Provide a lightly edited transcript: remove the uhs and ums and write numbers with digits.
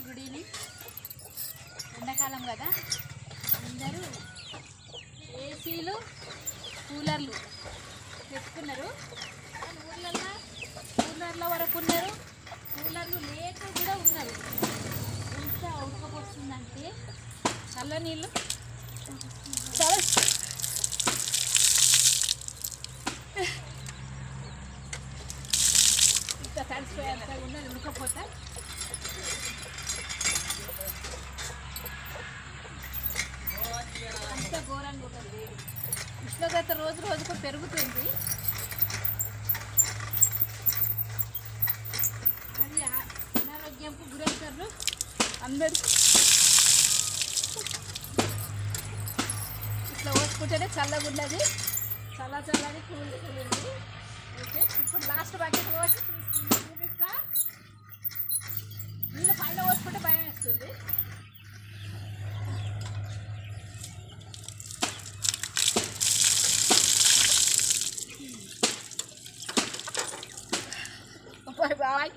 Good evening. ఎండాకాలం కదా, అందరూ ఏసీలు కూలర్లు పెట్టుకున్నారు. కానీ కూలర్ల వరకు ఉన్నారు, కూలర్లు లేక కూడా ఉన్నారు. ఎంత ఉడకపోస్తుందంటే చల్ల నీళ్ళు చాలా ఇంత తడిసిపోయేంత ఉన్నది ఉడకపోతే. అంత ఘోరంగా ఉంటుంది. ఉష్ణోగ్రత రోజు రోజుకు పెరుగుతుంది. అది అనారోగ్యంకు గురవుతారు అందరు. ఇట్లా పోసుకుంటేనే చల్లగా ఉన్నది, చల్లది కూల్ ఉంది. ఓకే, ఇప్పుడు లాస్ట్ బకెట్ పోసి చూపిస్తా. నీళ్ళు పైన పోసుకుంటే భయం వేస్తుంది. బాయ్.